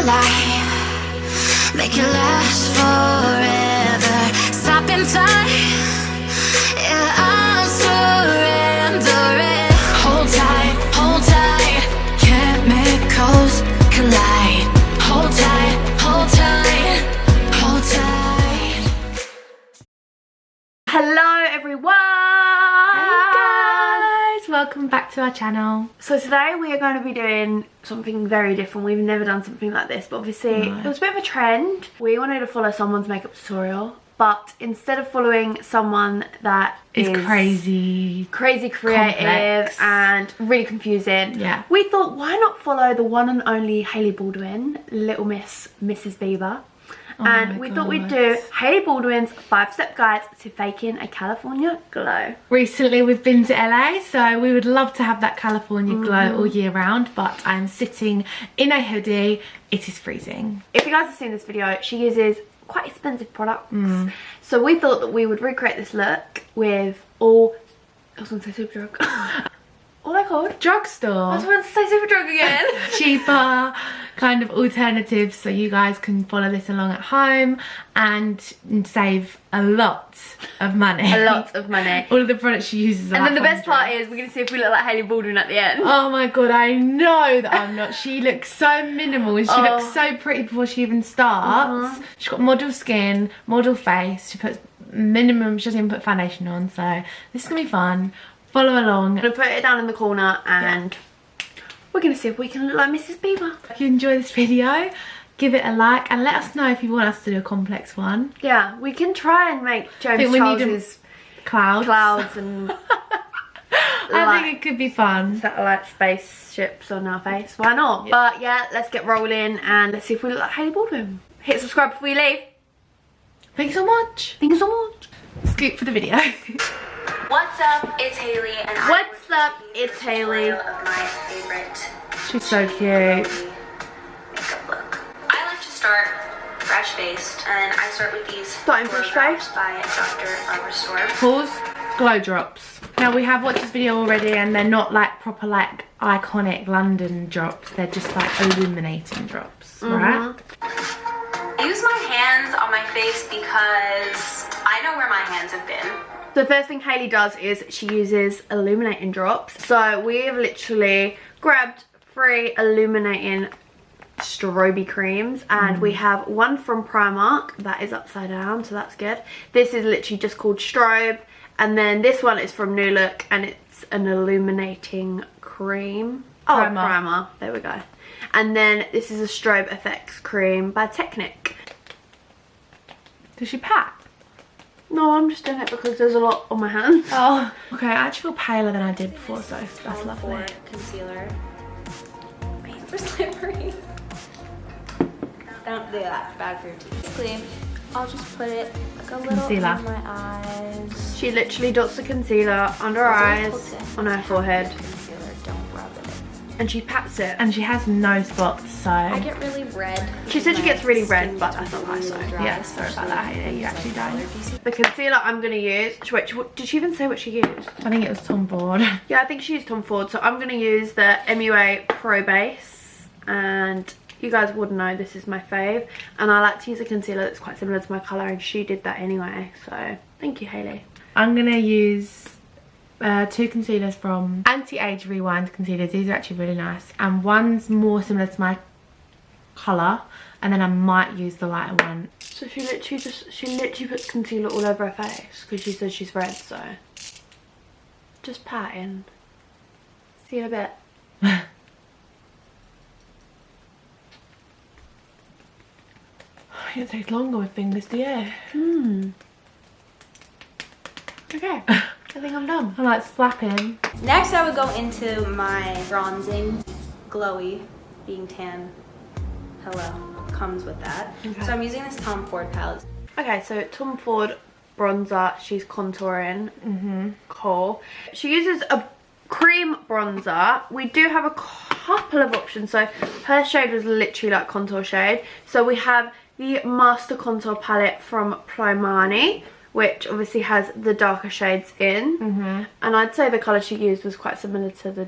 light, make it last forever. Stop in time, yeah, I'll surrender it. Hold tight, chemicals collide. Hold tight, hold tight, hold tight. Hello everyone! Hey guys! Welcome back to our channel. So today we are going to be doing something very different. We've never done something like this, but obviously it was a bit of a trend. We wanted to follow someone's makeup tutorial, but instead of following someone that is crazy creative, complex, and really confusing, we thought, why not follow the one and only Hailey Baldwin, Little Miss Mrs. Bieber. And we thought we'd do Hailey Baldwin's 5-step guide to faking a California glow. Recently we've been to LA, so we would love to have that California glow all year round, but I'm sitting in a hoodie. It is freezing. If you guys have seen this video, she uses quite expensive products. So we thought that we would recreate this look with all... I was going to say Superdrug. What are they called? Drugstore. I was about to say Superdrug again. Cheaper kind of alternatives, so you guys can follow this along at home and save a lot of money. A lot of money. All of the products she uses are and then the best $100. part is we're going to see if we look like Hailey Baldwin at the end. Oh my god, I know that I'm not. She looks so minimal and she looks so pretty before she even starts. She's got model skin, model face. She puts minimum, she doesn't even put foundation on, so this is going to be fun. Follow along. I'm going to put it down in the corner and we're going to see if we can look like Mrs. Bieber. If you enjoy this video, give it a like and let us know if you want us to do a complex one. Yeah, we can try and make James Charles's clouds and I think it could be fun. Satellite spaceships on our face. Why not? But yeah, let's get rolling and let's see if we look like Hailey Baldwin. Hit subscribe before you leave. Thank you so much. Thank you so much. Scoop for the video. What's up? It's Hailey, and what's up? It's Hailey. Of my favorite. She's so cute. Makeup look. I like to start fresh faced, and I start with these. Starting fresh faced by Drugstore. Pause. Glow drops. Now we have watched this video already, and they're not like proper like iconic London drops. They're just like illuminating drops, right? I use my hands on my face because I know where my hands have been. The first thing Hailey does is she uses illuminating drops. So we have literally grabbed 3 illuminating strobe creams, and we have one from Primark that is upside down, so that's good. This is literally just called Strobe, and then this one is from New Look and it's an illuminating cream. Primer. There we go. And then this is a Strobe Effects cream by Technic. Does she pat? No, I'm just doing it because there's a lot on my hands. Oh, okay. I actually feel paler than I did before, so that's lovely. Concealer. My hands are slippery. Don't do that. Bad for your teeth. Basically, I'll just put it like a little Concealer. under my eyes. She literally dots the concealer under her eyes, on her forehead, Concealer, don't rub it. and she pats it. And she has no spots, so I get really red. She said she gets really red, but that's not nice, so yeah, sorry about that, Hailey. You actually don't. the concealer I'm going to use, wait, did she even say what she used? I think it was Tom Ford. Yeah, I think she used Tom Ford, so I'm going to use the MUA Pro Base, and you guys would know this is my fave, and I like to use a concealer that's quite similar to my colour, and she did that anyway, so thank you, Hailey. I'm going to use 2 concealers from Anti-Age Rewind concealers. These are actually really nice, and one's more similar to my colour, and then I might use the lighter one. So she literally puts concealer all over her face because she says she's red, so just patting. See you in a bit. It takes longer with fingers, do you? Okay, I think I'm done. I like slapping. Next, I would go into my bronzing, glowy, being tan. Hello, comes with that. Okay. So I'm using this Tom Ford palette. Okay, so Tom Ford bronzer, she's contouring. Cool. She uses a cream bronzer. We do have a couple of options. So her shade was literally like contour shade. So we have the Master Contour palette from Primani, which obviously has the darker shades in. And I'd say the colour she used was quite similar to the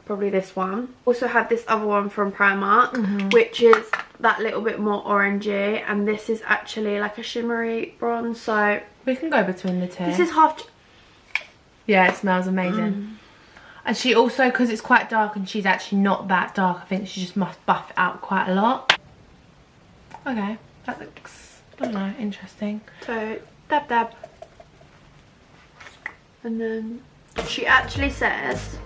probably this one. Also have this other one from Primark, which is that little bit more orangey, and this is actually like a shimmery bronze, so we can go between the two. this is half. Yeah, it smells amazing. And she also, because it's quite dark and she's actually not that dark, I think she just must buff it out quite a lot. Okay, that looks, I don't know, interesting. So dab dab, and then she actually says,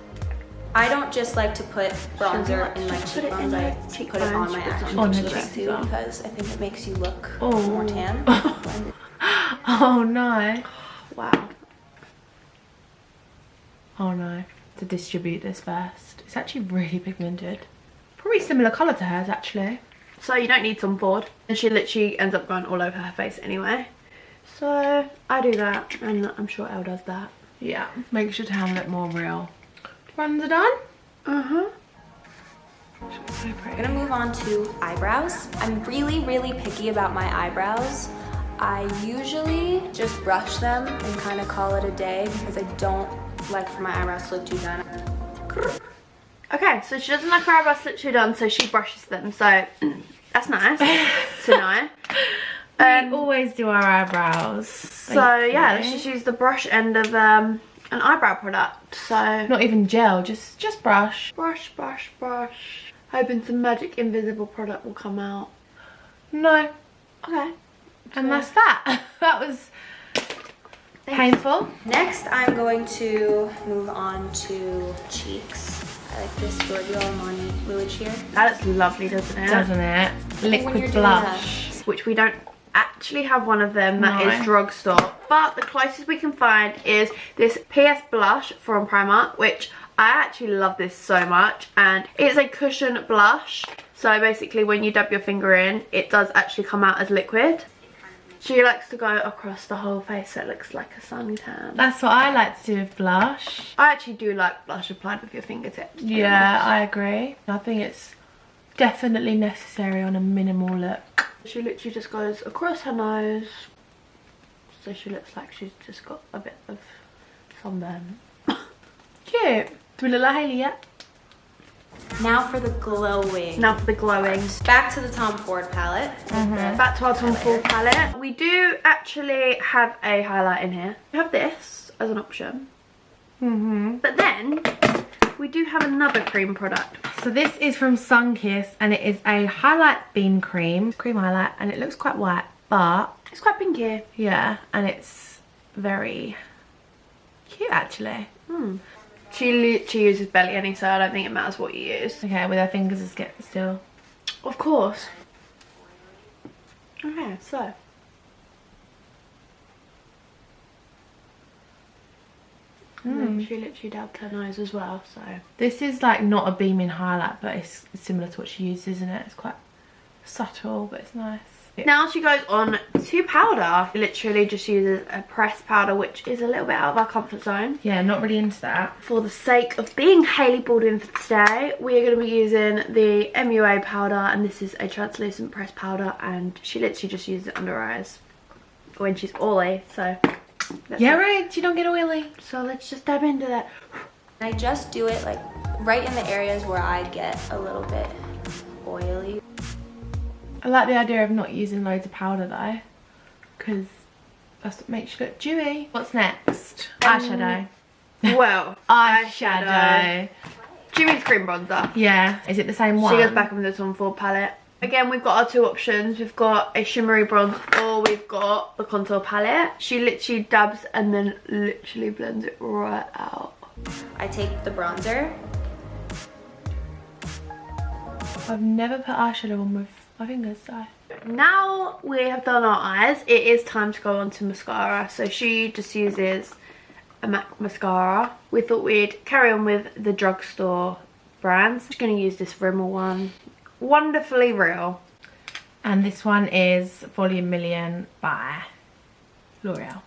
I don't just like to put bronzer in my Put it in cheekbones, my I put it on cheekbones, my put it actual on her cheeks cheeks too, as well. because I think it makes you look Oh. more tan. Oh no. wow. Oh no. To distribute this first. It's actually really pigmented. Probably similar colour to hers actually. So you don't need Tom Ford, and she literally ends up going all over her face anyway. So I do that, and I'm sure Elle does that. Yeah, makes your tan look more real. Bronzer done? Uh-huh. She's so pretty. I'm gonna move on to eyebrows. I'm really picky about my eyebrows. I usually just brush them and kind of call it a day because I don't like for my eyebrows to look too done. Okay, so she doesn't like her eyebrows to look too done, so she brushes them. So that's nice to know. We always do our eyebrows. So yeah, let's just use the brush end of an eyebrow product. So Not even gel, just brush. brush, brush, brush. Hoping some magic invisible product will come out. No. Okay. And that's that. That was painful. Next, I'm going to move on to cheeks. I like this Giorgio Armani Fluid Sheer. That looks lovely, doesn't it? Doesn't it? when you're Liquid doing blush. Which we don't actually have one of them. That No. is Drugstore. But the closest we can find is this PS blush from Primark, which I actually love this so much. And it's a cushion blush. So basically when you dab your finger in, it does actually come out as liquid. She likes to go across the whole face so it looks like a suntan. That's what I like to do with blush. I actually do like blush applied with your fingertips. to be Yeah, honest. I agree. I think it's definitely necessary on a minimal look. She literally just goes across her nose. So she looks like she's just got a bit of sunburn. Cute. Do we look like Hailey yet? Now for the glowing. Now for the glowing. Back to the Tom Ford palette. Back to our Tom Ford palette. We do actually have a highlight in here. We have this as an option. But then we do have another cream product. So this is from Sunkiss and it is a highlight beam cream highlight, and it looks quite white, but It's quite pinky. yeah, and it's very cute actually. She literally uses Belly Any, so I don't think it matters what you use. Okay, with her fingers is get still. Of course. Okay, so. She literally dabbed her nose as well, so. This is like not a beaming highlight, but it's similar to what she uses, isn't it? It's quite subtle, but it's nice. Now she goes on to powder. She literally just uses a pressed powder, which is a little bit out of our comfort zone. Yeah, not really into that. For the sake of being Hailey Baldwin for today, we are going to be using the MUA powder, and this is a translucent pressed powder, and she literally just uses it under her eyes when she's oily, so. Yeah, right, you don't get oily. So let's just dab into that. I just do it like right in the areas where I get a little bit oily. I like the idea of not using loads of powder though, because that's what makes you look dewy. What's next? Eyeshadow. Well, Eyeshadow. She means cream bronzer. Yeah, is it the same one? She goes back on the Tom Ford palette. Again, we've got our two options. We've got a shimmery bronze, or we've got the contour palette. She literally dabs and then literally blends it right out. I take the bronzer. I've never put eyeshadow on with my fingers, so. Now we have done our eyes, it is time to go on to mascara. So she just uses a MAC mascara. We thought we'd carry on with the Drugstore brands. I'm just going to use this Rimmel one. Wonderfully Real. And this one is Volume Million by L'Oreal.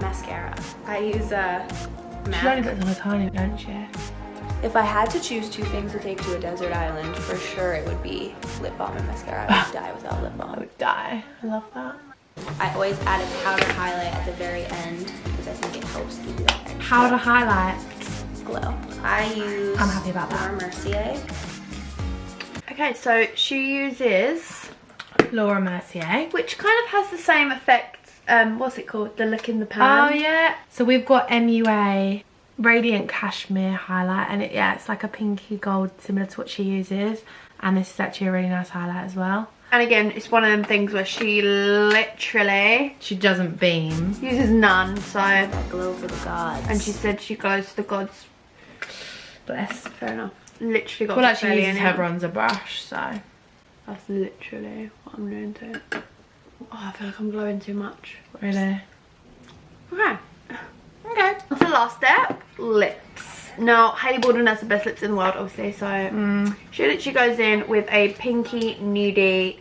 Mascara. I use a She only MAC. puts on a tiny, don't she? If I had to choose two things to take to a desert island, for sure it would be lip balm and mascara. I would die without lip I balm. would die. I love that. I always add a powder highlight at the very end because I think it helps give you that extra Powder highlight. glow. I use I'm happy about that. Laura Mercier. Okay, so she uses Laura Mercier. which kind of has the same effect. What's it called? The look in the pan. Oh yeah. So we've got MUA Radiant Cashmere highlight, and it's like a pinky gold, similar to what she uses. And this is actually a really nice highlight as well. And again, it's one of them things where she literally doesn't beam. uses none. So Glow for the gods. and she said she goes to the gods. Bless. Fair enough. Literally got Well, to like she belly uses in her it. bronzer brush, so. That's literally what I'm doing too. Oh, I feel like I'm glowing too much. Really? Okay. Okay. On to the last step, lips. Now, Hailey Baldwin has the best lips in the world, obviously, so she literally goes in with a pinky, nudie,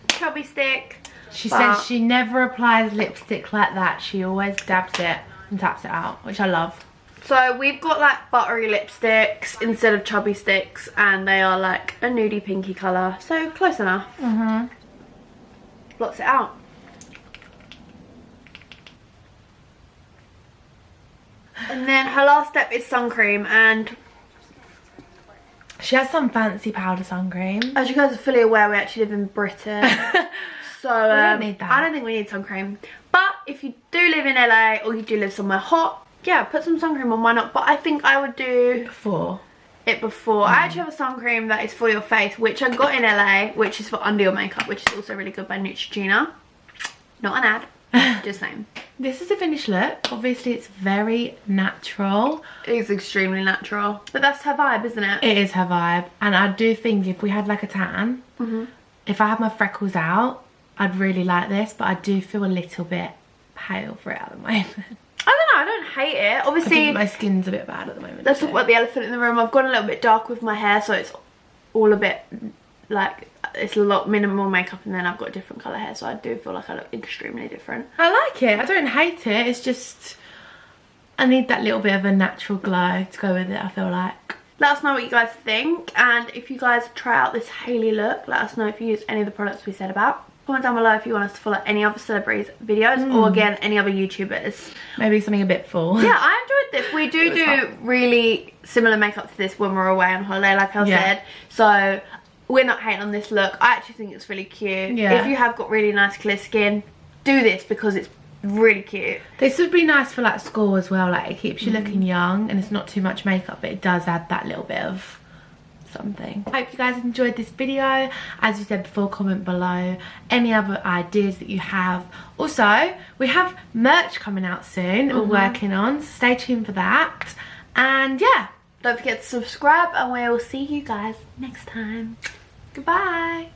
chubby stick. She but says she never applies lipstick like that. She always dabs it and taps it out, which I love. So we've got like buttery lipsticks instead of chubby sticks, and they are like a nudie pinky colour, so close enough. Blots it out. And then her last step is sun cream, and She has some fancy powder sun cream. as you guys are fully aware, we actually live in Britain. So don't need that. I don't think we need sun cream. But if you do live in LA or you do live somewhere hot, yeah, put some sun cream on, why not? But I think I would do Before. it before. I actually have a sun cream that is for your face, which I got in LA, which is for under your makeup, which is also really good by Neutrogena. Not an ad, just saying. This is a finished look. Obviously, it's very natural. It is extremely natural. But that's her vibe, isn't it? It is her vibe. And I do think if we had like a tan, if I had my freckles out, I'd really like this. But I do feel a little bit pale for it at the moment. I don't know, I don't hate it. I Obviously, think my skin's a bit bad at the moment. let's talk too. about the elephant in the room. I've gone a little bit dark with my hair, so it's all a bit like, it's a lot minimal makeup, and then I've got different colour hair, so I do feel like I look extremely different. I like it. I don't hate it. It's just, I need that little bit of a natural glow to go with it, I feel like. Let us know what you guys think, and if you guys try out this Hailey look, let us know if you use any of the products we said about. Comment down below if you want us to follow any other celebrities' videos, or again, any other YouTubers. Maybe something a bit full. Yeah, I enjoyed this. We do really similar makeup to this when we're away on holiday, like I said. So we're not hating on this look. I actually think it's really cute. Yeah. If you have got really nice clear skin, do this because it's really cute. This would be nice for like school as well. Like it keeps you looking young, and it's not too much makeup, but it does add that little bit of something. I hope you guys enjoyed this video. As you said before, comment below any other ideas that you have. Also, we have merch coming out soon that we're working on, so stay tuned for that. And yeah, Don't forget to subscribe, and we will see you guys next time. Goodbye.